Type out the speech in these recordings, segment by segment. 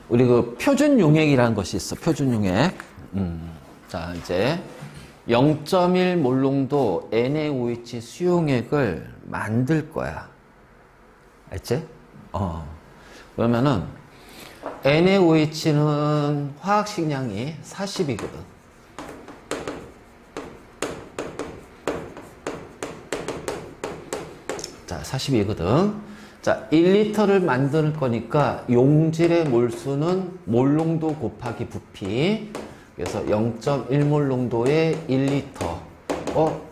우리 그 표준 용액이라는 것이 있어. 표준 용액. 자, 이제 0.1 몰롱도 NaOH 수용액을 만들 거야. 알지? 그러면은 NaOH는 화학식량이 40이거든. 자, 40이거든. 자, 1리터를 만들 거니까 용질의 몰수는 몰농도 곱하기 부피. 그래서 0.1몰 농도의 1리터.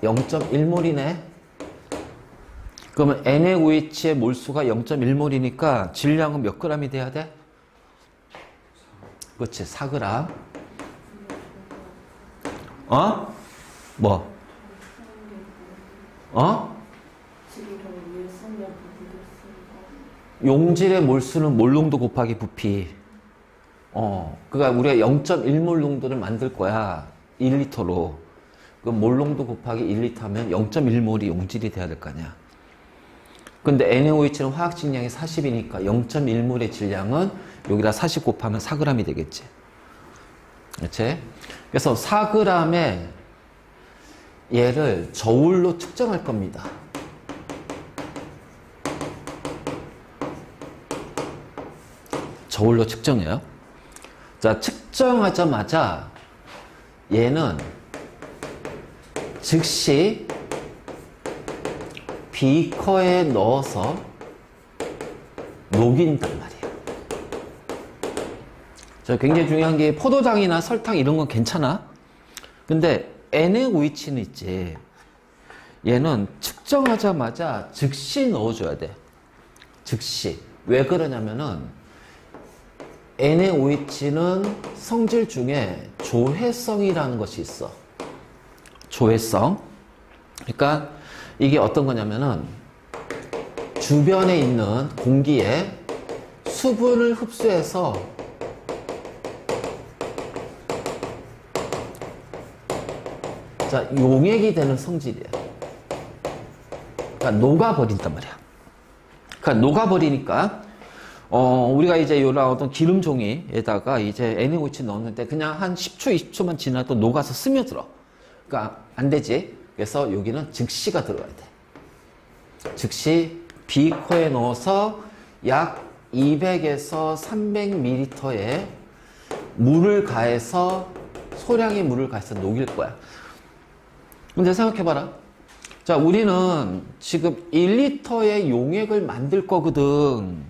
0.1몰이네. 그러면 NaOH의 몰수가 0.1몰이니까 질량은 몇 g이 돼야 돼? 그렇지, 4g. 뭐? 용질의 몰수는 몰농도 곱하기 부피. 그러니까 우리가 0.1몰 농도를 만들 거야. 1리터로. 그럼 몰농도 곱하기 1리터 하면 0.1몰이 용질이 돼야 될 거 아니야. 근데 NaOH는 화학식량이 40이니까 0.1몰의 질량은 여기다 40 곱하면 4g이 되겠지. 그렇지? 그래서 4g의 얘를 저울로 측정할 겁니다. 저울로 측정해요. 자, 측정하자마자 얘는 즉시 비커에 넣어서 녹인단 말이에요. 자, 굉장히 중요한 게 포도당이나 설탕 이런 건 괜찮아. 근데 NaOH는 있지. 얘는 측정하자마자 즉시 넣어줘야 돼. 즉시. 왜 그러냐면은 NaOH는 성질 중에 조회성이라는 것이 있어. 조회성. 그러니까 이게 어떤 거냐면은 주변에 있는 공기에 수분을 흡수해서 자, 용액이 되는 성질이에요. 그러니까 녹아버린단 말이야. 그러니까 녹아버리니까 우리가 이제 요런 어떤 기름 종이에다가 이제 NaOH 넣었는데 그냥 한 10초, 20초만 지나도 녹아서 스며들어. 그러니까 안 되지. 그래서 여기는 즉시가 들어가야 돼. 즉시 비커에 넣어서 약 200에서 300ml의 물을 가해서 소량의 물을 가해서 녹일 거야. 근데 생각해봐라. 자, 우리는 지금 1리터의 용액을 만들 거거든.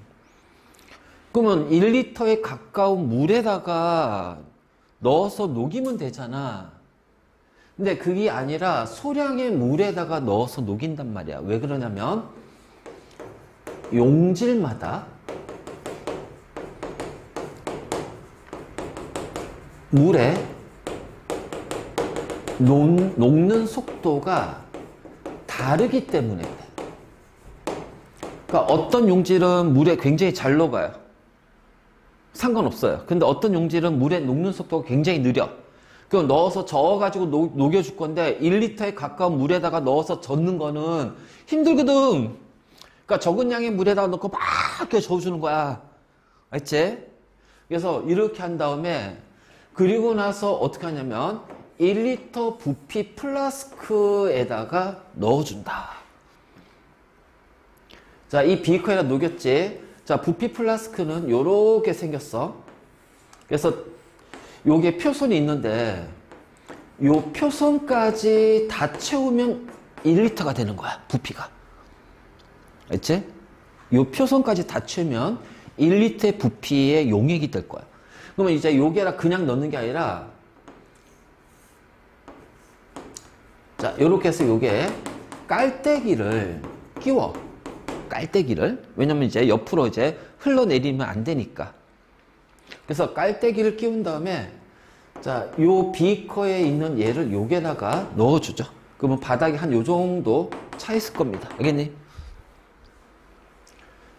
그러면 1리터에 가까운 물에다가 넣어서 녹이면 되잖아. 근데 그게 아니라 소량의 물에다가 넣어서 녹인단 말이야. 왜 그러냐면 용질마다 물에 녹는 속도가 다르기 때문에 그래. 그러니까 어떤 용질은 물에 굉장히 잘 녹아요. 상관없어요. 근데 어떤 용질은 물에 녹는 속도가 굉장히 느려. 그럼 넣어서 저어가지고 녹여줄 건데 1리터에 가까운 물에다가 넣어서 젓는 거는 힘들거든. 그러니까 적은 양의 물에다가 넣고 막 이렇게 저어주는 거야. 알지? 그래서 이렇게 한 다음에 그리고 나서 어떻게 하냐면 1리터 부피 플라스크에다가 넣어준다. 자, 이 비커에다 녹였지. 자, 부피 플라스크는 요렇게 생겼어. 그래서 요게 표선이 있는데 요 표선까지 다 채우면 1리터가 되는 거야. 부피가. 알지? 요 표선까지 다 채우면 1리터의 부피의 용액이 될 거야. 그러면 이제 요게라 그냥 넣는 게 아니라 자, 요렇게 해서 요게 깔때기를 끼워. 깔때기를. 왜냐면 이제 옆으로 이제 흘러내리면 안 되니까. 그래서 깔때기를 끼운 다음에 자, 요 비커에 있는 얘를 요게다가 넣어주죠. 그러면 바닥이 한 요 정도 차 있을 겁니다. 알겠니?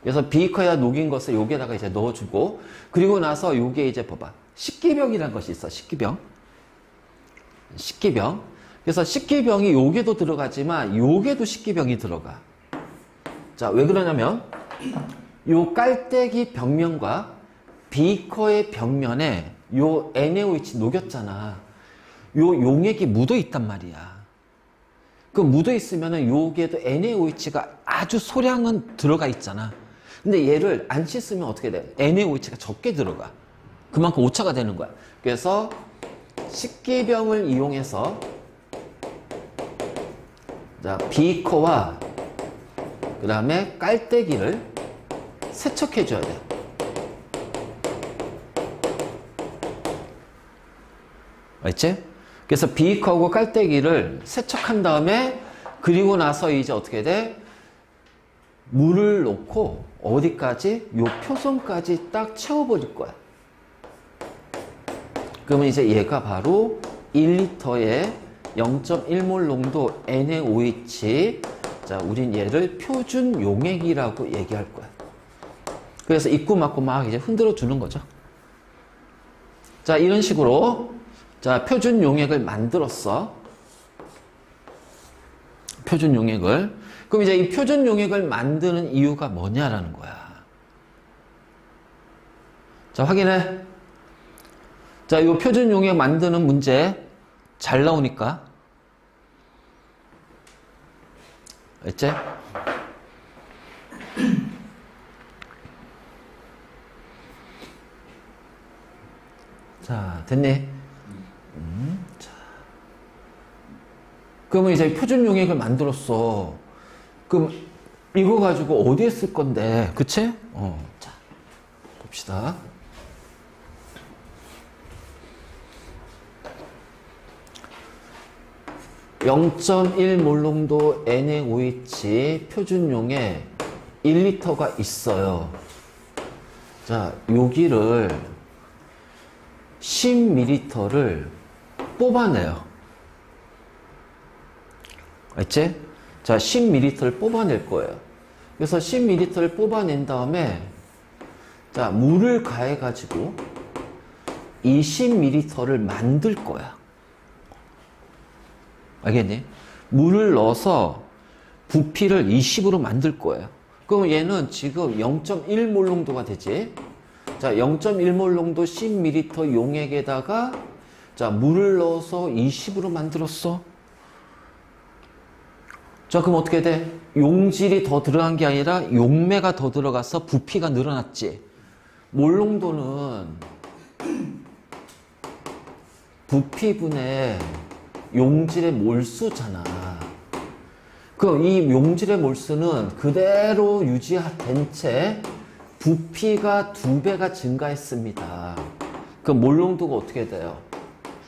그래서 비커에 녹인 것을 요게다가 이제 넣어주고 그리고 나서 요게 이제 봐봐. 식기병이라는 것이 있어. 식기병. 식기병. 그래서 식기병이 요게도 들어가지만 요게도 식기병이 들어가. 자, 왜 그러냐면 요 깔때기 벽면과 비커의 벽면에 요 NaOH 녹였잖아. 요 용액이 묻어 있단 말이야. 그 묻어 있으면은 여기에도 NaOH가 아주 소량은 들어가 있잖아. 근데 얘를 안 씻으면 어떻게 돼? NaOH가 적게 들어가. 그만큼 오차가 되는 거야. 그래서 식기병을 이용해서 자, 비커와 그 다음에 깔때기를 세척해 줘야 돼. 알지? 그래서 비커하고 깔때기를 세척한 다음에 그리고 나서 이제 어떻게 돼? 물을 넣고 어디까지? 요 표선까지 딱 채워버릴 거야. 그러면 이제 얘가 바로 1리터에 0.1몰 농도 NaOH. 자, 우린 얘를 표준 용액이라고 얘기할 거야. 그래서 입구 막고 막 이제 흔들어 주는 거죠. 자, 이런 식으로 자, 표준 용액을 만들었어. 표준 용액을. 그럼 이제 이 표준 용액을 만드는 이유가 뭐냐라는 거야. 자, 확인해. 자, 이 표준 용액 만드는 문제 잘 나오니까. 알지? 자, 됐니? 자. 그러면 이제 표준 용액을 만들었어. 그럼 이거 가지고 어디에 쓸 건데? 그치? 자, 봅시다. (0.1몰) 농도 NaOH 표준용에 1리터가 있어요. 자, 여기를 10ml를 뽑아내요. 알지? 자, 10ml를 뽑아낼 거예요. 그래서 10ml를 뽑아낸 다음에 자, 물을 가해가지고 20ml를 만들 거야. 알겠니? 물을 넣어서 부피를 20으로 만들 거예요. 그럼 얘는 지금 0.1몰 농도가 되지. 자, 0.1몰 농도 10ml 용액에다가 자, 물을 넣어서 20으로 만들었어. 자, 그럼 어떻게 돼? 용질이 더 들어간 게 아니라 용매가 더 들어가서 부피가 늘어났지. 몰 농도는 부피분의 용질의 몰수잖아. 그럼 이 용질의 몰수는 그대로 유지된 채 부피가 2배가 증가했습니다. 그럼 몰 농도가 어떻게 돼요?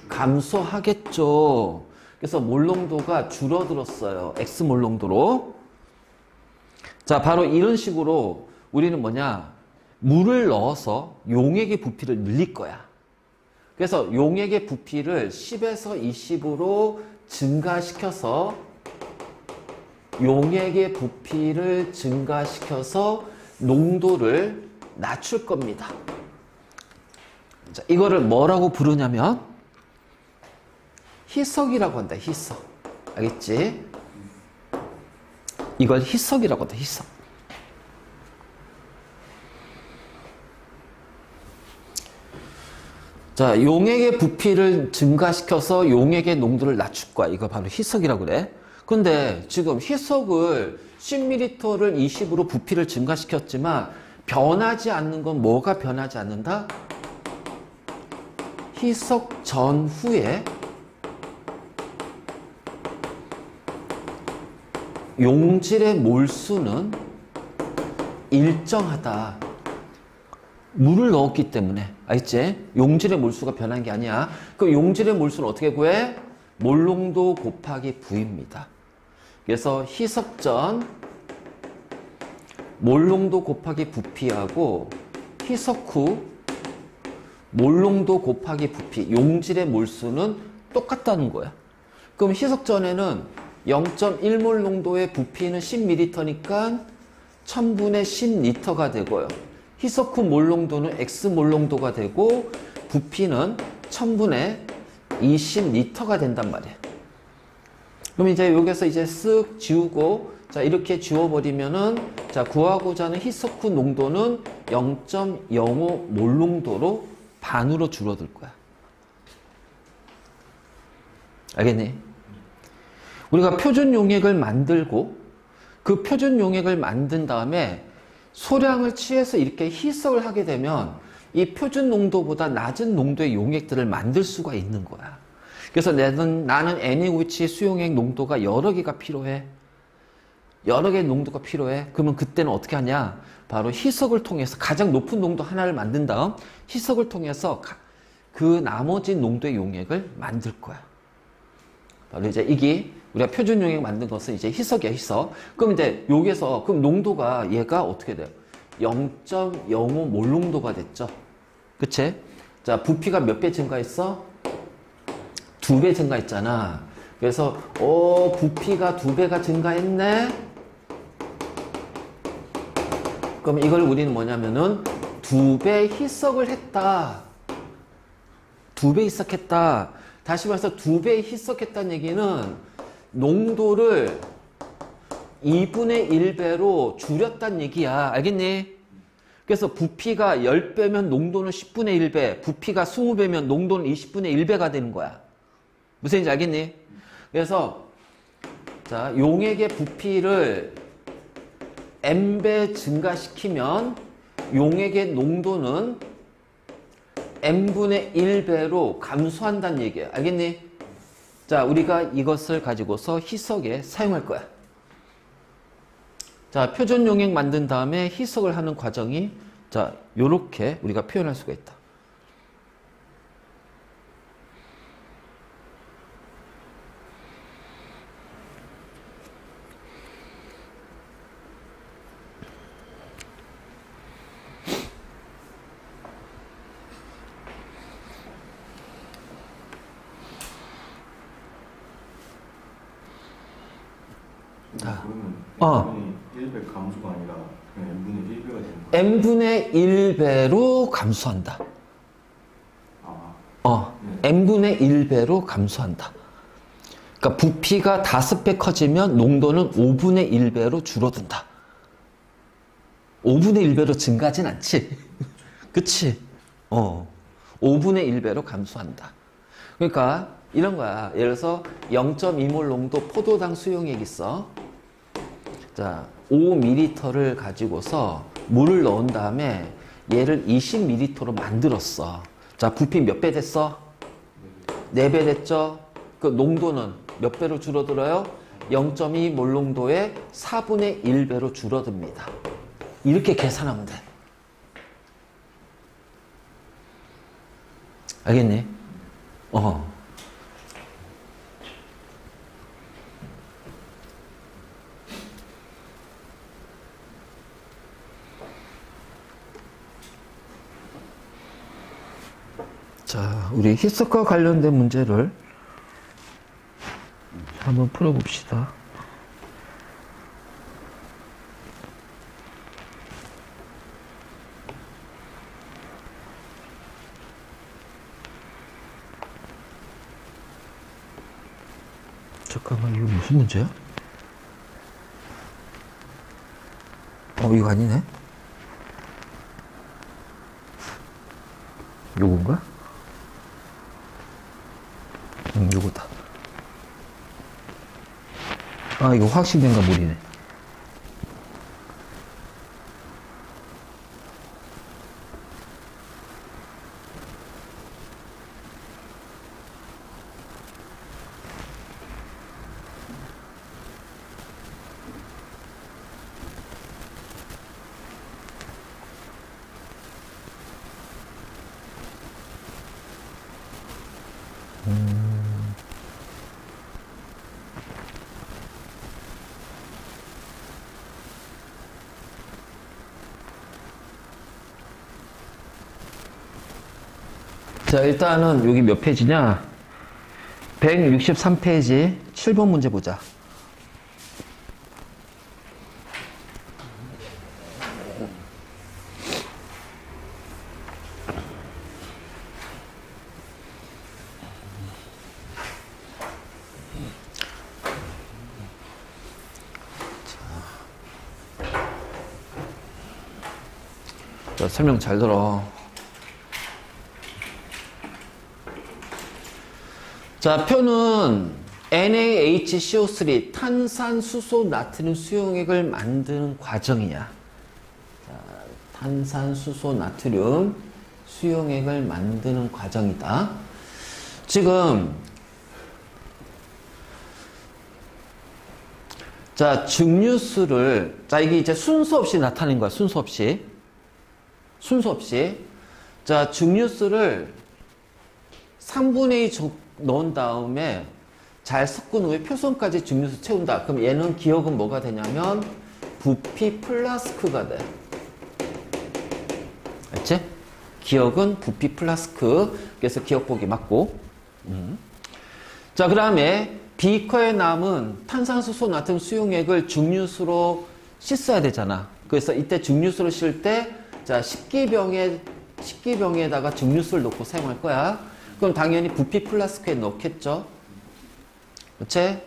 감소하겠죠. 그래서 몰 농도가 줄어들었어요. X몰 농도로. 자, 바로 이런 식으로 우리는 뭐냐? 물을 넣어서 용액의 부피를 늘릴 거야. 그래서 용액의 부피를 10에서 20으로 증가시켜서 용액의 부피를 증가시켜서 농도를 낮출 겁니다. 자, 이거를 뭐라고 부르냐면 희석이라고 한다. 희석. 알겠지? 이걸 희석이라고 한다. 희석. 자, 용액의 부피를 증가시켜서 용액의 농도를 낮출 거야. 이거 바로 희석이라고 그래. 근데 지금 희석을 10ml를 20으로 부피를 증가시켰지만 변하지 않는 건 뭐가 변하지 않는다? 희석 전후에 용질의 몰수는 일정하다. 물을 넣었기 때문에. 알지? 용질의 몰수가 변한 게 아니야. 그 용질의 몰수는 어떻게 구해? 몰농도 곱하기 V입니다. 그래서 희석 전 몰농도 곱하기 부피하고 희석 후 몰농도 곱하기 부피, 용질의 몰수는 똑같다는 거야. 그럼 희석 전에는 0.1몰 농도의 부피는 10ml니까 1000분의 10L가 되고요. 희석 후 몰 농도는 X몰 농도가 되고 부피는 1000분의 20L가 된단 말이에요. 그럼 이제 여기서 이제 쓱 지우고 자, 이렇게 지워버리면은, 자, 구하고자 하는 희석후 농도는 0.05 몰농도로 반으로 줄어들 거야. 알겠니? 우리가 표준 용액을 만들고, 그 표준 용액을 만든 다음에 소량을 취해서 이렇게 희석을 하게 되면 이 표준 농도보다 낮은 농도의 용액들을 만들 수가 있는 거야. 그래서 나는 NaOH 수용액 농도가 여러 개가 필요해. 여러 개의 농도가 필요해. 그러면 그때는 어떻게 하냐? 바로 희석을 통해서 가장 높은 농도 하나를 만든 다음 희석을 통해서 그 나머지 농도의 용액을 만들 거야. 바로 이제 이게 우리가 표준 용액 만든 것은 이제 희석이야, 희석. 그럼 이제 여기서 그럼 농도가 얘가 어떻게 돼요? 0.05 몰농도가 됐죠. 그치? 자, 부피가 몇 배 증가했어? 2배 증가했잖아. 그래서 부피가 2배가 증가했네. 그럼 이걸 우리는 뭐냐면은 2배 희석을 했다. 2배 희석했다. 다시 말해서 2배 희석했다는 얘기는 농도를 2분의 1배로 줄였다는 얘기야. 알겠니? 그래서 부피가 10배면 농도는 10분의 1배, 부피가 20배면 농도는 20분의 1배가 되는 거야. 무슨 얘기인지 알겠니? 그래서 자, 용액의 부피를 n배 증가시키면 용액의 농도는 n분의 1배로 감소한다는 얘기예요. 알겠니? 자, 우리가 이것을 가지고서 희석에 사용할 거야. 자, 표준 용액 만든 다음에 희석을 하는 과정이 자, 요렇게 우리가 표현할 수가 있다. 그러면 n분의 1배 감소가 아니라 그냥 n분의 1배가 되는 거예요? n분의 1배로 감소한다. n분의 1배로 감소한다. 그러니까 부피가 5배 커지면 농도는 5분의 1배로 줄어든다. 5분의 1배로 증가하진 않지. 그치? 5분의 1배로 감소한다. 그러니까 이런 거야. 예를 들어서 0.2몰 농도 포도당 수용액 있어. 자, 5ml를 가지고서 물을 넣은 다음에 얘를 20ml로 만들었어. 자, 부피 몇 배 됐어? 4배 됐죠? 그 농도는 몇 배로 줄어들어요? 0.2몰 농도의 4분의 1배로 줄어듭니다. 이렇게 계산하면 돼. 알겠니? 자, 우리 희석과 관련된 문제를 한번 풀어봅시다. 잠깐만, 이거 무슨 문제야? 이거 아니네? 요건가? 요거다. 이거 확신된 가물이네. 자, 일단은 여기 몇 페이지냐? 163페이지 7번 문제 보자. 자, 자, 설명 잘 들어. 자, 표는 NaHCO3 탄산수소 나트륨 수용액을 만드는 과정이야. 자, 탄산수소 나트륨 수용액을 만드는 과정이다. 지금 자, 증류수를 자, 이게 이제 순서 없이 나타낸 거야. 순서 없이. 자, 증류수를 3분의 2 넣은 다음에 잘 섞은 후에 표선까지 증류수 채운다. 그럼 얘는 기억은 뭐가 되냐면 부피 플라스크가 돼. 알지? 기억은 부피 플라스크. 그래서 기억 보기 맞고. 자, 그 다음에 비커에 남은 탄산수소 나트륨 수용액을 증류수로 씻어야 되잖아. 그래서 이때 증류수를 씻을 때 자, 식기병에다가 증류수를 넣고 사용할 거야. 그럼 당연히 부피 플라스크에 넣겠죠. 그렇지?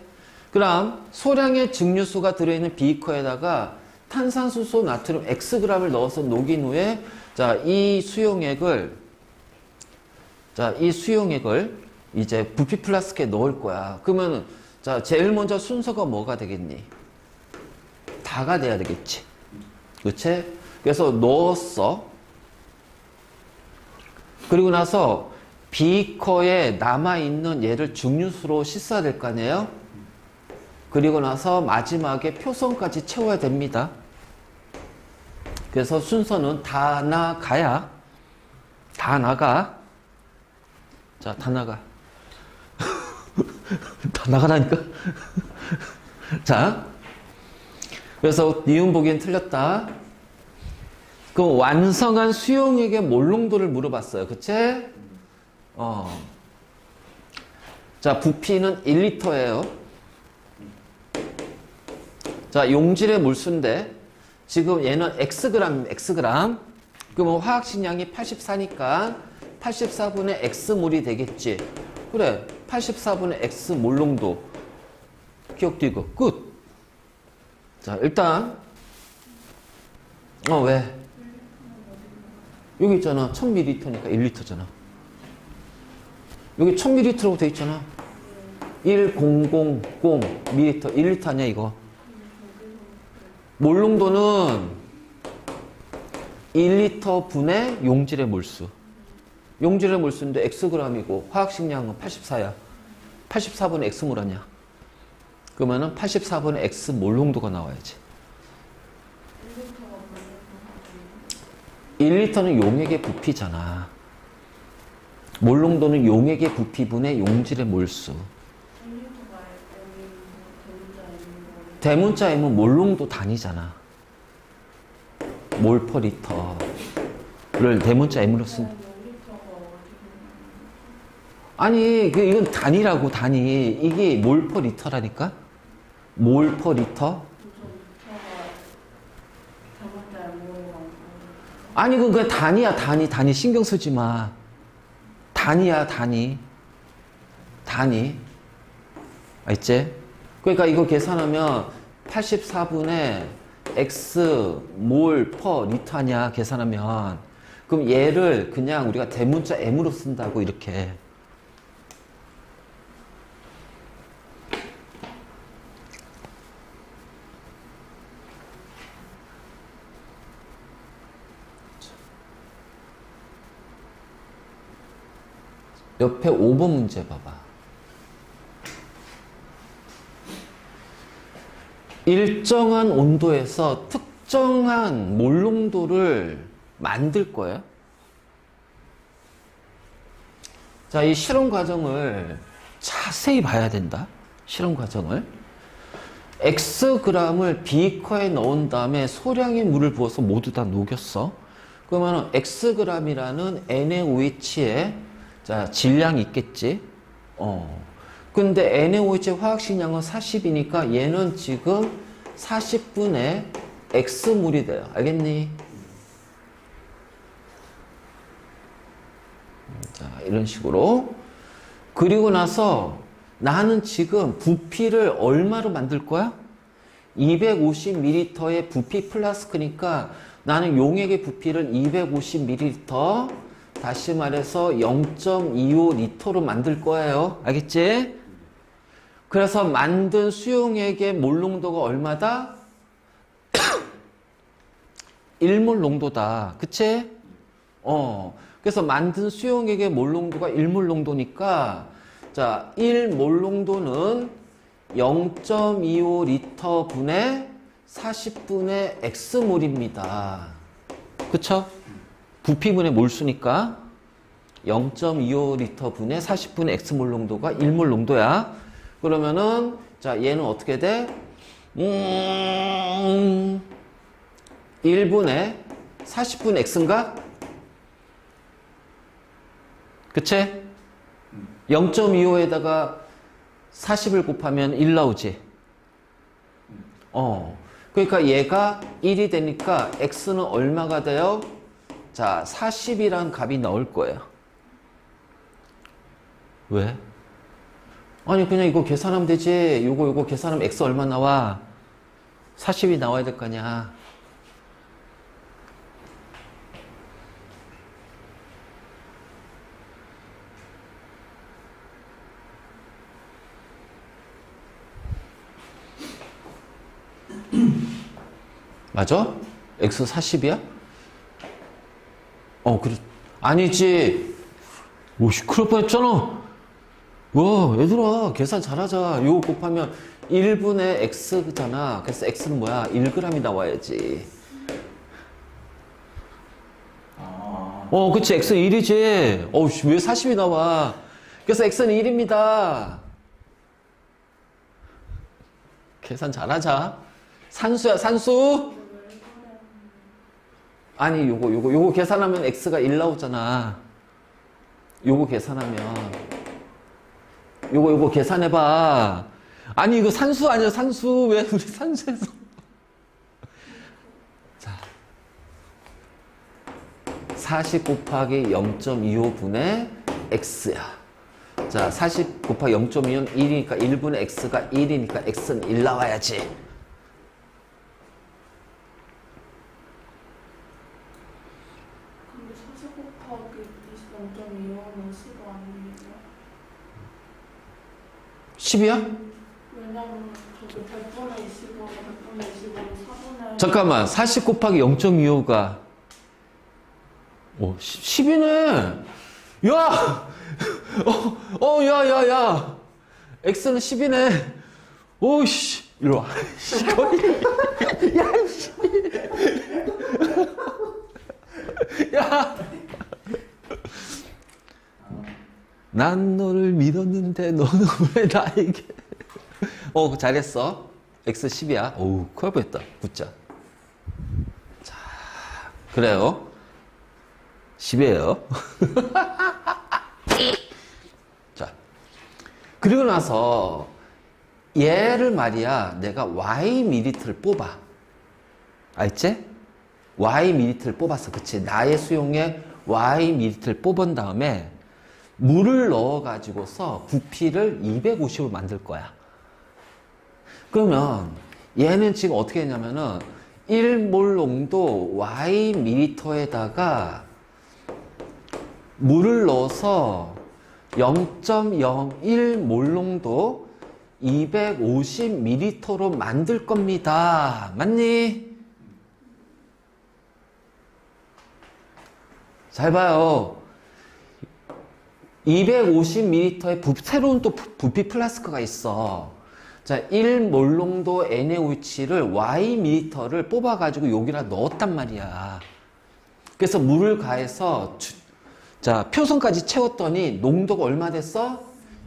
그럼 소량의 증류수가 들어있는 비커에다가 탄산수소 나트륨 Xg을 넣어서 녹인 후에 자, 이 수용액을 이제 부피 플라스크에 넣을 거야. 그러면 자, 제일 먼저 순서가 뭐가 되겠니? 다가 돼야 되겠지. 그렇지? 그래서 넣었어. 그리고 나서 비커에 남아있는 얘를 증류수로 씻어야 될 거 아니에요? 그리고 나서 마지막에 표선까지 채워야 됩니다. 그래서 순서는 다 나가야 다 나가. 자, 다 나가. 다 나가라니까. 자, 그래서 니은 보기엔 틀렸다. 그 완성한 수용액의 몰농도를 물어봤어요. 그치? 자, 부피는 1리터예요. 자, 용질의 몰수인데 지금 얘는 Xg. 그러면 화학식량이 84니까 84분의 X몰이 되겠지. 그래, 84분의 X 몰농도. 기억도 이거. 끝. 자, 일단 왜? 여기 있잖아. 1000ml니까 1리터잖아. 여기 1000ml라고 돼 있잖아. 1000ml 1리터 아니야 이거. 몰농도는 1리터 분의 용질의 몰수. 용질의 몰수인데 Xg이고 화학식량은 84야. 84분의 X몰 아니야. 그러면은 84분의 X 몰농도가 나와야지. 1리터는 용액의 부피잖아. 몰농도는 용액의 부피분의 용질의 몰수. 대문자 M은 몰농도 단위잖아. 몰 퍼 리터를 대문자 M으로 쓴. 아니, 이건 단위라고, 단위. 이게 몰 퍼 리터라니까? 몰 퍼 리터? 아니, 그건 단위야, 단위. 신경 쓰지 마. 단위야, 단위. 알지? 그러니까 이거 계산하면 84분의 X 몰 퍼 리터 아니야, 계산하면. 그럼 얘를 그냥 우리가 대문자 M으로 쓴다고, 이렇게. 옆에 5번 문제 봐봐. 일정한 온도에서 특정한 몰농도를 만들 거예요. 자, 이 실험 과정을 자세히 봐야 된다. 실험 과정을. Xg을 비커에 넣은 다음에 소량의 물을 부어서 모두 다 녹였어. 그러면 Xg이라는 NaOH의 자, 질량이 있겠지. 근데 NaOH의 화학식량은 40이니까 얘는 지금 40분의 X몰이 돼요. 알겠니? 자, 이런 식으로. 그리고 나서 나는 지금 부피를 얼마로 만들 거야? 250ml의 부피 플라스크니까 나는 용액의 부피를 250ml, 다시 말해서 0.25L로 만들 거예요. 알겠지? 그래서 만든 수용액의 몰농도가 얼마다? 1몰 농도다. 그치? 그래서 만든 수용액의 몰농도가 1몰 농도니까, 자, 1몰 농도는 0.25L 분의 40분의 X몰입니다. 그쵸? 부피분의 몰수니까 0.25L 분의 40분의 X몰 농도가 1몰 농도야. 그러면은, 자, 얘는 어떻게 돼? 1분의 40분의 X인가? 그치? 0.25에다가 40을 곱하면 1 나오지? 그러니까 얘가 1이 되니까 X는 얼마가 돼요? 자, 40이란 값이 나올 거예요. 왜? 아니, 그냥 이거 계산하면 되지. 요거 계산하면 X 얼마 나와? 40이 나와야 될 거 아니야. 맞아? X 40이야? 그래. 아니지. 오씨, 큰일 뻔했잖아. 와, 얘들아, 계산 잘하자. 요거 곱하면 1분의 X잖아. 그래서 X는 뭐야? 1g이 나와야지. 그치. X는 1이지. 어우씨, 왜 40이 나와? 그래서 X는 1입니다. 계산 잘하자. 산수야, 산수. 아니, 요거 계산하면 X가 1 나오잖아. 요거 계산하면. 요거 계산해봐. 아니, 이거 산수 아니야, 산수. 왜 우리 산수에서. 자. 40 곱하기 0.25분의 X야. 자, 40 곱하기 0.25는 1이니까 1분의 X가 1이니까 X는 1 나와야지. 근데 40 곱하기 0.25는 10 아닙니까? 10이야? 왜냐면 저기 100분의 25가 100분의 25로 4분의 잠깐만, 40 곱하기 0.25가 10이네. 야! 야. X는 10이네. 오씨, 이리 와. 야, 씨. 야! 난 너를 믿었는데 너는 왜 나에게. 잘했어. X 10이야. 어우, 큰일 뻔했다. 굿자. 자, 그래요. 10이에요. 자, 그리고 나서 얘를 말이야, 내가 Y ml를 뽑아. 알지? Y ml를 뽑았어. 그치? 나의 수용에 Y ml를 뽑은 다음에 물을 넣어가지고서 부피를 250을 만들 거야. 그러면 얘는 지금 어떻게 했냐면은 1몰 농도 Y ml에다가 물을 넣어서 0.01몰 농도 250ml로 만들 겁니다. 맞니? 잘 봐요. 250ml의 새로운 또 부피 플라스크가 있어. 자, 1몰 농도 NaOH를 Yml를 뽑아가지고 여기다 넣었단 말이야. 그래서 물을 가해서 자, 표성까지 채웠더니 농도가 얼마 됐어?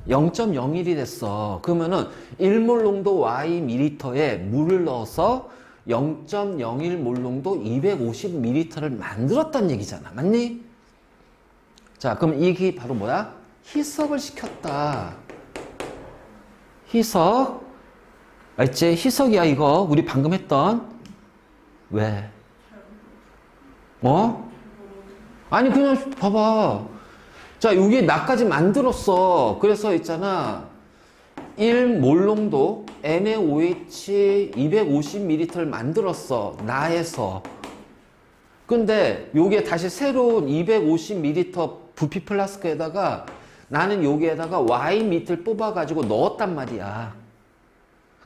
0.01이 됐어. 그러면은 1몰 농도 Yml에 물을 넣어서 0.01몰 농도 250ml를 만들었다는 얘기잖아. 맞니? 자, 그럼 이게 바로 뭐야? 희석을 시켰다. 희석. 알지? 희석이야, 이거. 우리 방금 했던. 왜? 아니, 그냥 봐봐. 자, 여기 나까지 만들었어. 그래서 있잖아. 1몰 농도 NaOH 250ml를 만들었어. 나에서. 근데 요게 다시 새로운 250ml 부피 플라스크에다가 나는 여기에다가 Y미터를 뽑아가지고 넣었단 말이야.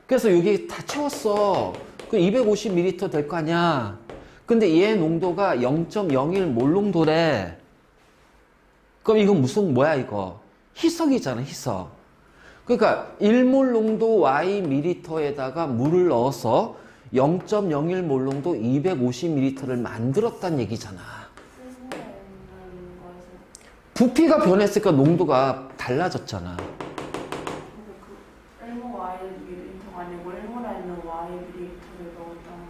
그래서 여기 다 채웠어. 그 250ml 될 거 아니야. 근데 얘 농도가 0.01 몰 농도래. 그럼 이건 무슨 뭐야 이거? 희석이잖아, 희석. 그러니까 1몰 농도 Yml에다가 물을 넣어서 0.01 몰 농도 250ml를 만들었단 얘기잖아. 부피가 변했으니까 농도가 달라졌잖아. 근데 그 1몰 Y밀리터가 아니고 1몰에 있는 Y밀리터를 넣었다는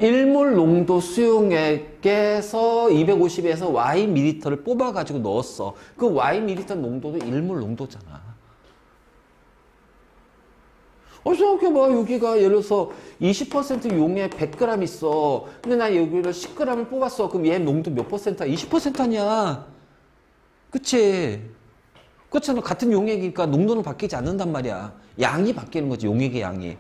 1몰 농도 수용액에서 250에서 Yml를 뽑아가지고 넣었어. 그 Yml 농도도 1몰 농도잖아. 생각해봐. 여기가 예를 들어서 20% 용에 100g 있어. 근데 나 여기를 10g을 뽑았어. 그럼 얘 농도 몇 퍼센트야? 20% 아니야. 그치? 그렇잖아. 같은 용액이니까 농도는 바뀌지 않는단 말이야. 양이 바뀌는 거지. 용액의 양이.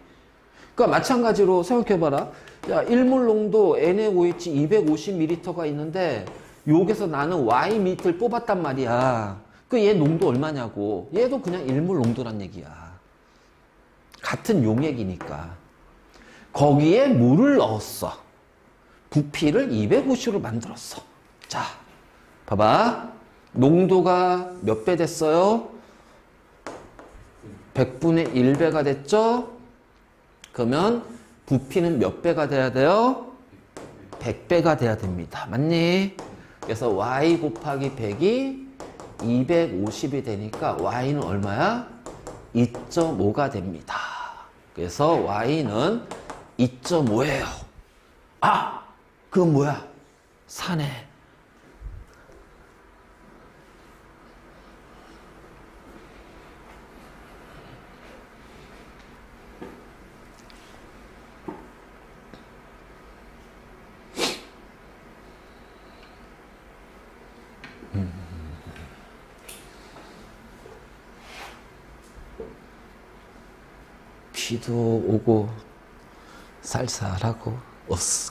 그러니까 마찬가지로 생각해봐라. 야, 1몰 농도 NaOH 250ml가 있는데 여기서 나는 Y미터를 뽑았단 말이야. 그 얘 농도 얼마냐고. 얘도 그냥 1몰 농도란 얘기야. 같은 용액이니까. 거기에 물을 넣었어. 부피를 250으로 만들었어. 자, 봐봐. 농도가 몇 배 됐어요? 100분의 1배가 됐죠? 그러면 부피는 몇 배가 돼야 돼요? 100배가 돼야 됩니다. 맞니? 그래서 y 곱하기 100이 250이 되니까 y는 얼마야? 2.5가 됩니다. 그래서 y는 2.5예요. 아! 그건 뭐야? 산에. 비도 오고 쌀쌀하고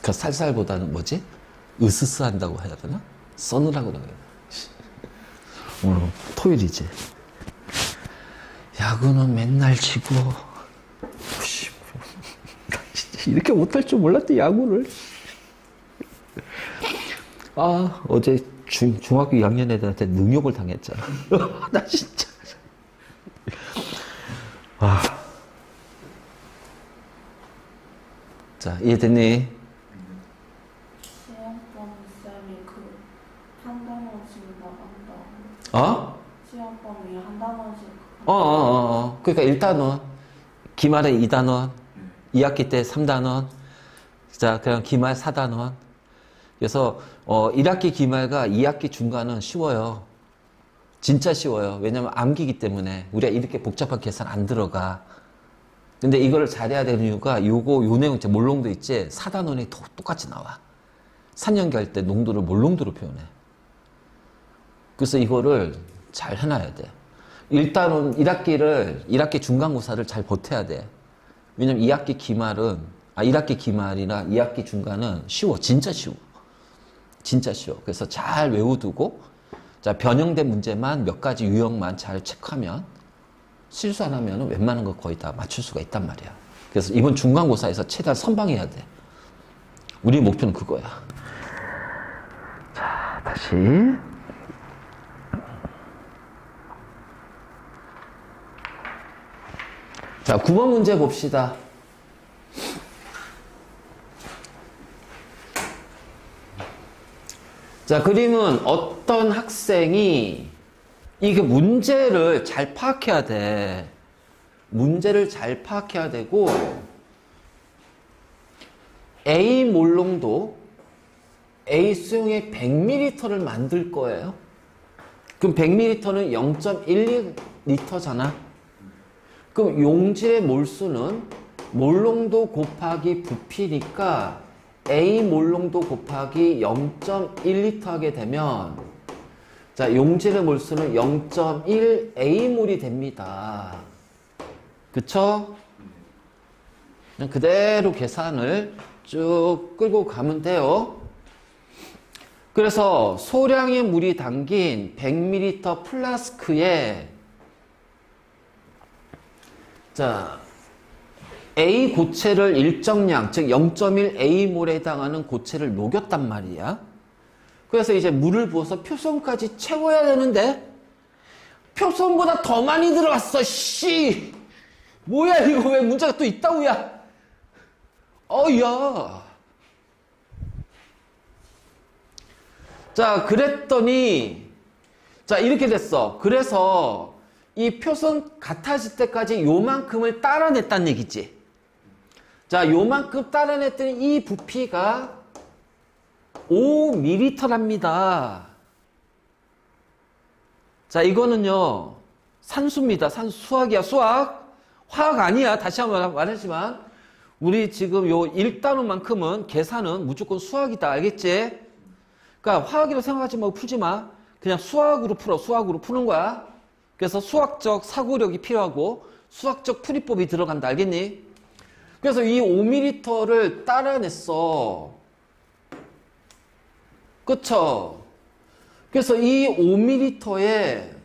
그 쌀쌀보다는 뭐지? 으스스한다고 해야 되나? 서늘하고 그래야 되나? 오늘 토요일이지. 야구는 맨날 지고 나 진짜 이렇게 못할 줄 몰랐대 야구를. 아 어제 중학교 2학년 애들한테 능욕을 당했잖아. 나 진짜. 아. 자, 이해됐니? 시험범 쌤이 그 한 단원씩 나간다. 어? 시험범이 한 단원씩 그러니까 1단원, 기말에 2단원, 2학기 때 3단원, 자, 그냥 기말 4단원. 그래서 1학기 기말과 2학기 중간은 쉬워요. 진짜 쉬워요. 왜냐면 암기기 때문에 우리가 이렇게 복잡한 계산 안 들어가. 근데 이걸 잘해야 되는 이유가 요 내용 있지, 몰농도 있지, 4단원이 똑같이 나와. 3년기 할 때 농도를 몰농도로 표현해. 그래서 이거를 잘 해놔야 돼. 1학기 중간고사를 잘 버텨야 돼. 왜냐면 1학기 기말이나 2학기 중간은 쉬워. 진짜 쉬워. 진짜 쉬워. 그래서 잘 외워두고, 자, 변형된 문제만 몇 가지 유형만 잘 체크하면 실수 안 하면 웬만한 거 거의 다 맞출 수가 있단 말이야. 그래서 이번 중간고사에서 최대한 선방해야 돼. 우리 목표는 그거야. 자, 다시. 자, 9번 문제 봅시다. 자, 그림은 어떤 학생이 이게 문제를 잘 파악해야 돼. 문제를 잘 파악해야 되고, A 몰농도, A 수용액 100ml를 만들 거예요. 그럼 100ml는 0.12L잖아. 그럼 용질의 몰수는 몰농도 곱하기 부피니까 A 몰농도 곱하기 0.1L 하게 되면, 자, 용질의 몰수는 0.1A몰이 됩니다. 그쵸? 그냥 그대로 계산을 쭉 끌고 가면 돼요. 그래서 소량의 물이 담긴 100ml 플라스크에 자, A 고체를 일정량, 즉 0.1A몰에 해당하는 고체를 녹였단 말이야. 그래서 이제 물을 부어서 표선까지 채워야 되는데 표선보다 더 많이 들어갔어. 씨! 뭐야 이거 왜 문제가 또 있다고야? 야. 자, 그랬더니 자, 이렇게 됐어. 그래서 이 표선 같아질 때까지 요만큼을 따라냈다는 얘기지. 자, 요만큼 따라냈더니 이 부피가 5ml랍니다. 자, 이거는요, 산수입니다. 수학이야, 수학. 화학 아니야. 다시 한번 말하지만, 우리 지금 요 1단원만큼은 계산은 무조건 수학이다. 알겠지? 그러니까 화학이라고 생각하지 말고 풀지 마. 그냥 수학으로 풀어. 수학으로 푸는 거야. 그래서 수학적 사고력이 필요하고, 수학적 풀이법이 들어간다. 알겠니? 그래서 이 5ml를 따라냈어. 그쵸? 그래서 이 5ml에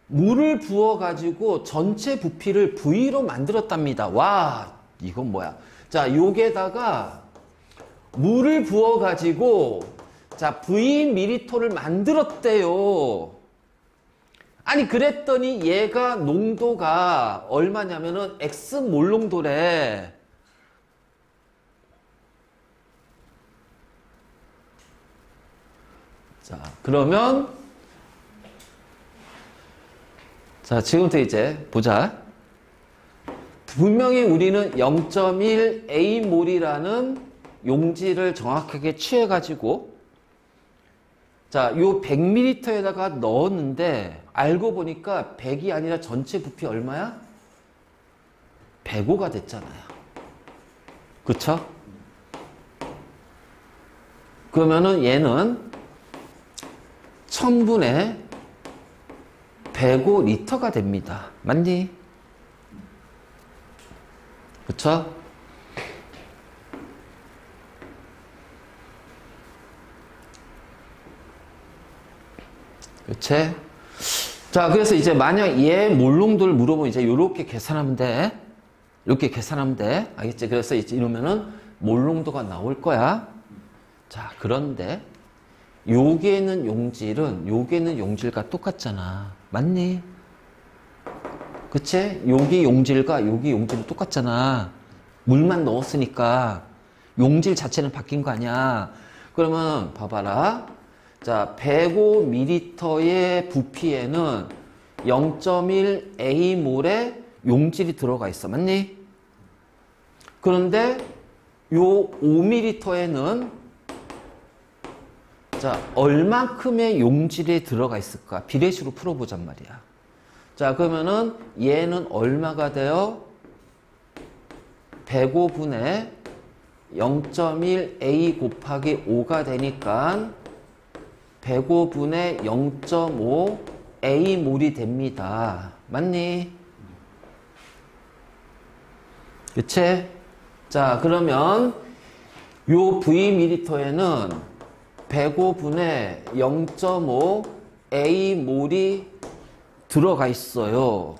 물을 부어가지고 전체 부피를 V로 만들었답니다. 와, 이건 뭐야? 자, 여기에다가 물을 부어가지고 자, Vml를 만들었대요. 아니, 그랬더니 얘가 농도가 얼마냐면은 X몰 농도래. 자, 그러면 자, 지금부터 이제 보자. 분명히 우리는 0.1A몰이라는 용지를 정확하게 취해가지고 자, 요 100ml에다가 넣었는데 알고 보니까 100이 아니라 전체 부피 얼마야? 105가 됐잖아요. 그쵸? 그러면은 얘는 1000분의 105L가 됩니다. 맞니? 그쵸? 그치? 자, 그래서 이제 만약 얘 몰농도를 물어보면 이제 요렇게 계산하면 돼. 이렇게 계산하면 돼. 알겠지? 그래서 이제 이러면은 몰농도가 나올 거야. 자, 그런데 여기에는 용질과 똑같잖아. 맞니? 그치? 여기 용질과 여기 용질은 똑같잖아. 물만 넣었으니까 용질 자체는 바뀐 거 아니야. 그러면 봐봐라. 자, 105ml의 부피에는 0.1A몰의 용질이 들어가 있어. 맞니? 그런데 요 5ml에는 자, 얼만큼의 용질이 들어가 있을까? 비례식으로 풀어보잔 말이야. 자, 그러면은 얘는 얼마가 돼요? 105분의 0.1A 곱하기 5가 되니까 105분의 0.5A 몰이 됩니다. 맞니? 그치? 자, 그러면 요 Vml에는 105분의 0.5A 몰이 들어가 있어요.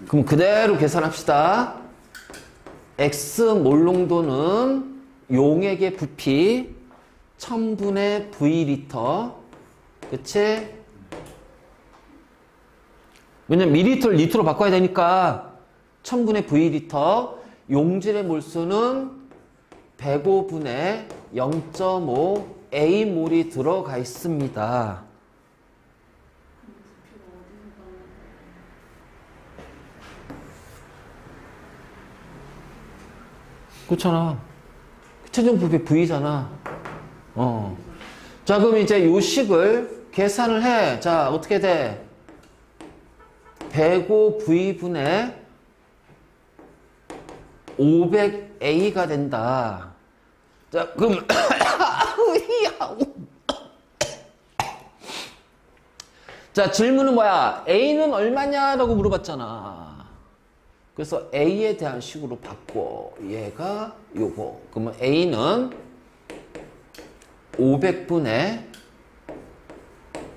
그럼 그대로 계산합시다. X몰 농도는 용액의 부피 1000분의 V리터. 그치? 왜냐면 밀리터를 리터로 바꿔야 되니까 1000분의 V리터. 용질의 몰수는 105분의 0.5A몰이 들어가 있습니다. 그렇잖아. 최종 부피 V잖아. 자, 그럼 이제 요 식을 계산을 해. 자, 어떻게 돼? 105V분의 500A가 된다. 자, 그럼 자, 질문은 뭐야? A는 얼마냐라고 물어봤잖아. 그래서 A에 대한 식으로 바꿔. 얘가 요거. 그러면 A는 500분의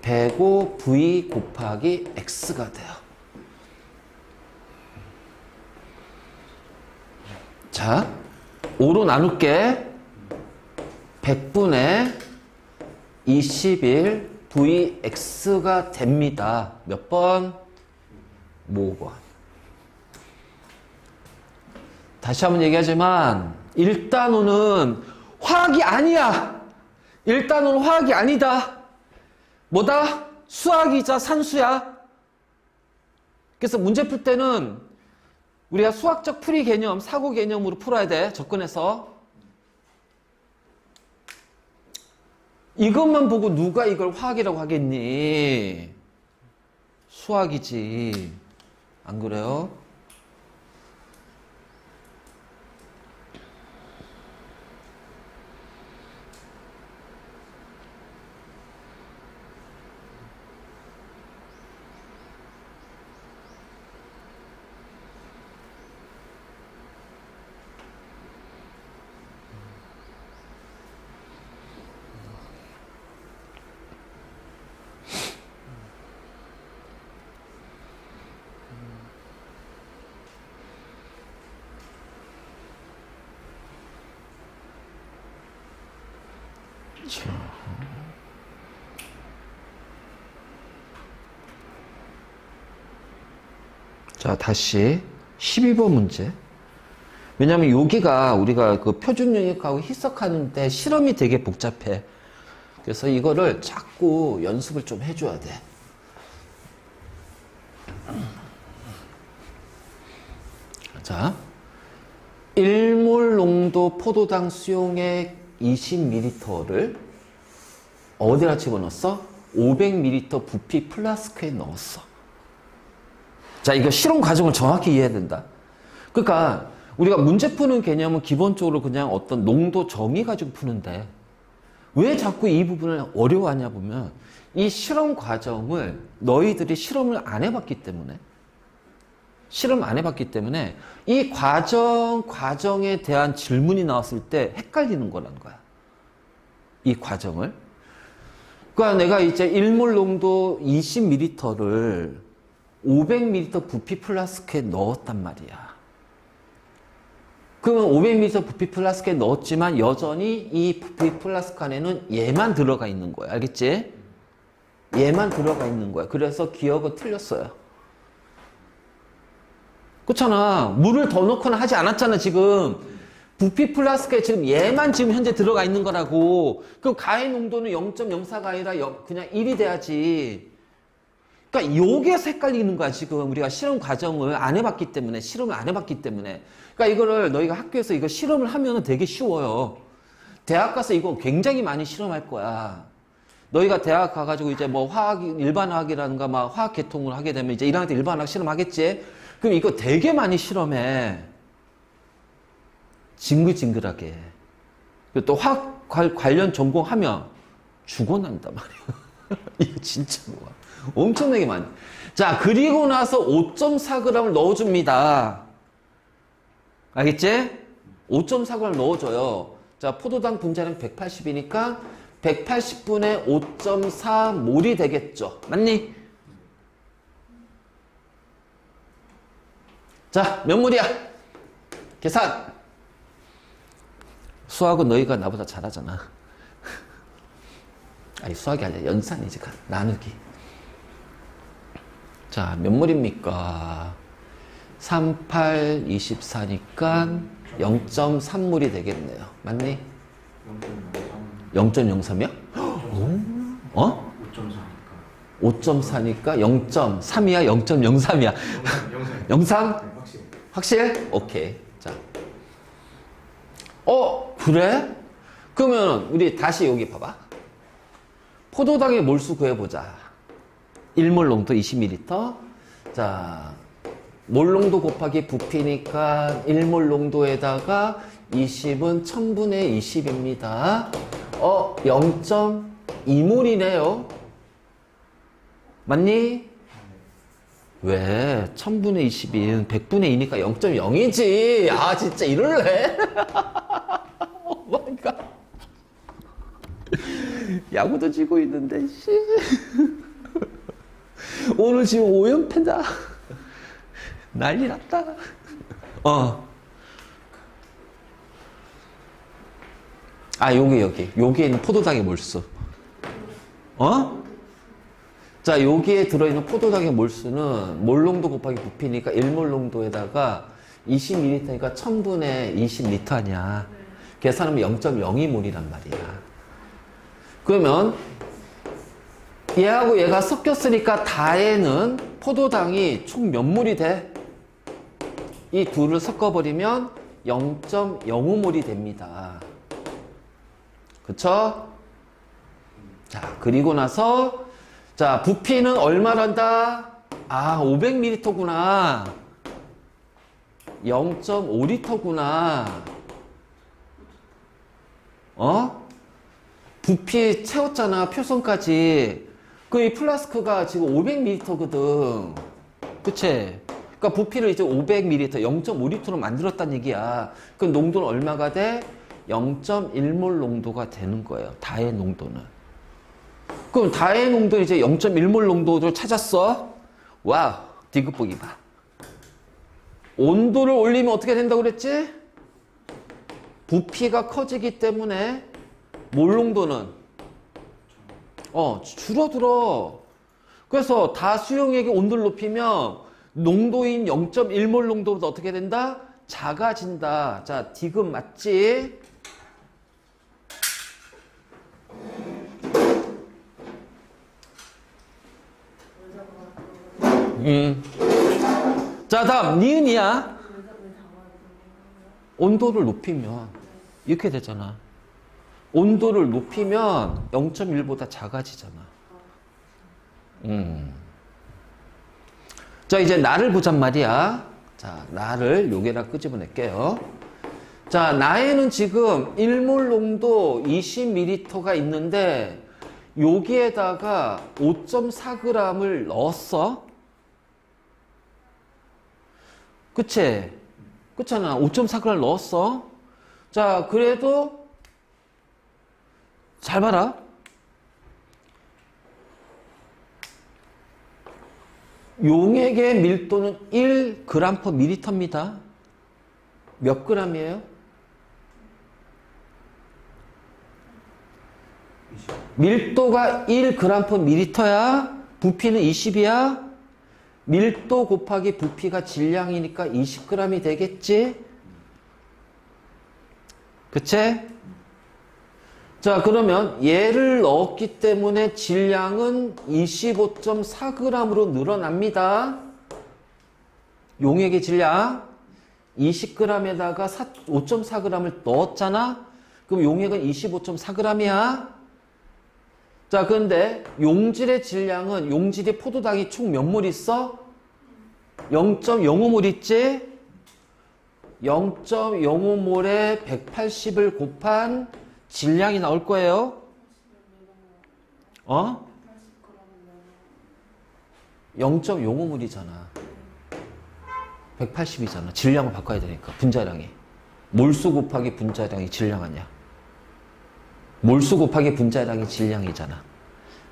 105V 곱하기 X가 돼요. 자, 5로 나눌게. 100분의 21VX가 됩니다. 몇 번? 5번. 다시 한번 얘기하지만 1단원은 화학이 아니야. 1단원은 화학이 아니다. 뭐다? 수학이자 산수야. 그래서 문제 풀 때는 우리가 수학적 풀이 개념, 사고 개념으로 풀어야 돼. 접근해서. 이것만 보고 누가 이걸 화학이라고 하겠니? 수학이지. 안 그래요? 자, 다시 12번 문제. 왜냐면 여기가 우리가 그 표준 영역하고 희석하는데 실험이 되게 복잡해. 그래서 이거를 자꾸 연습을 좀 해줘야 돼. 자, 1몰 농도 포도당 수용액 20ml를 어디다 집어넣었어? 500ml 부피 플라스크에 넣었어. 자, 이거 실험 과정을 정확히 이해해야 된다. 그러니까 우리가 문제 푸는 개념은 기본적으로 그냥 어떤 농도 정의 가지고 푸는데 왜 자꾸 이 부분을 어려워하냐 보면 이 실험 과정을 너희들이 실험을 안 해봤기 때문에 이 과정에 대한 질문이 나왔을 때 헷갈리는 거라는 거야. 이 과정을. 그러니까 내가 이제 1몰 농도 20ml를 500ml 부피 플라스크에 넣었단 말이야. 그러면 500ml 부피 플라스크에 넣었지만 여전히 이 부피 플라스크 안에는 얘만 들어가 있는 거야. 알겠지? 얘만 들어가 있는 거야. 그래서 기억은 틀렸어요. 그렇잖아. 물을 더 넣거나 하지 않았잖아, 지금. 부피 플라스크에 지금 얘만 지금 현재 들어가 있는 거라고. 그럼 가해 농도는 0.04가 아니라 그냥 1이 돼야지. 그러니까 요게서 헷갈리는 거야, 지금. 우리가 실험 과정을 안 해봤기 때문에, 실험을 안 해봤기 때문에. 그러니까 이거를 너희가 학교에서 이거 실험을 하면 되게 쉬워요. 대학 가서 이거 굉장히 많이 실험할 거야. 너희가 대학 가가지고 이제 뭐 일반화학이라든가 막 화학 계통을 하게 되면 이제 1학년 때 일반화학 실험하겠지? 그럼 이거 되게 많이 실험해. 징글징글하게. 그리고 또 화학 관련 전공하면 죽어난단 말이야. 이거 진짜 뭐야. 엄청나게 많이. 자, 그리고 나서 5.4g을 넣어줍니다. 알겠지? 5.4g을 넣어줘요. 자, 포도당 분자량 180이니까 180분의 5.4몰이 되겠죠. 맞니? 자, 몇 몰이야? 계산. 수학은 너희가 나보다 잘하잖아. 아니, 수학이 아니라 연산이지. 나누기. 자, 몇 몰입니까? 38, 24니까 0.3몰이 되겠네요. 맞니? 0.03이요? 어? 5.4니까 0.3이야? 0.03이야? 03? 확실? 오케이. 자. 그래? 그러면 우리 다시 여기 봐봐. 포도당의 몰수 구해보자. 1몰 농도 20ml. 자, 몰농도 곱하기 부피니까 1몰 농도에다가 20은 1000분의 20입니다. 0.2몰이네요. 맞니? 왜? 1000분의 20인 100분의 2니까 0.0이지. 아, 진짜 이럴래? 오 마이 갓. 야구도 지고 있는데, 씨. 오늘 지금 5연패다. 난리 났다. 아, 여기에 있는 포도당의 몰수. 자, 여기에 들어있는 포도당의 몰수는 몰농도 곱하기 부피니까 1몰농도에다가 20ml니까 1000분의 20L 아니야. 계산하면 0.02몰이란 말이야. 그러면 얘하고 얘가 섞였으니까 다에는 포도당이 총 몇 몰이 돼? 이 둘을 섞어버리면 0.05몰이 됩니다. 그쵸? 자, 그리고 나서 자, 부피는 얼마란다? 아, 500ml구나. 0.5L구나. 부피 채웠잖아, 표선까지. 그 이 플라스크가 지금 500ml거든. 그치? 그러니까 부피를 이제 500ml, 0.5L로 만들었다는 얘기야. 그 농도는 얼마가 돼? 0.1몰 농도가 되는 거예요. 다의 농도는. 그럼 다의 농도 이제 0.1몰 농도를 찾았어. 와우, 디귿 보기 봐. 온도를 올리면 어떻게 된다고 그랬지? 부피가 커지기 때문에 몰 농도는 줄어들어. 그래서 다 수용액의 온도를 높이면 농도인 0.1몰 농도보다 어떻게 된다? 작아진다. 자, 디귿 맞지? 자, 다음 니은이야. 온도를 높이면 이렇게 되잖아. 온도를 높이면 0.1보다 작아지잖아. 자, 이제 나를 보잔 말이야. 자, 나를 여기다 끄집어낼게요. 자, 나에는 지금 1몰 농도 20ml가 있는데 여기에다가 5.4g을 넣었어. 그치? 그렇잖아. 5.4g을 넣었어. 자, 그래도 잘 봐라. 용액의 밀도는 1g/ml입니다. 몇 g이에요? 밀도가 1g/ml야. 부피는 20이야. 밀도 곱하기 부피가 질량이니까 20g이 되겠지? 그치? 자, 그러면 얘를 넣었기 때문에 질량은 25.4g으로 늘어납니다. 용액의 질량 20g에다가 5.4g을 넣었잖아? 그럼 용액은 25.4g이야. 자, 그런데 용질의 질량은 용질이 포도당이 총 몇 몰 있어? 0.05몰 있지? 0.05몰에 180을 곱한 질량이 나올 거예요. 0.05몰이잖아. 180이잖아. 질량을 바꿔야 되니까. 분자량이. 몰수 곱하기 분자량이 질량 아니야. 몰수 곱하기 분자량이 질량이잖아.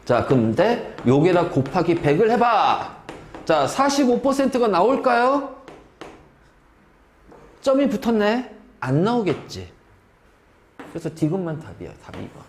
자, 근데 여기다 곱하기 100을 해봐. 자, 45%가 나올까요? 점이 붙었네. 안 나오겠지. 그래서 디귿만 답이야. 답이 2번.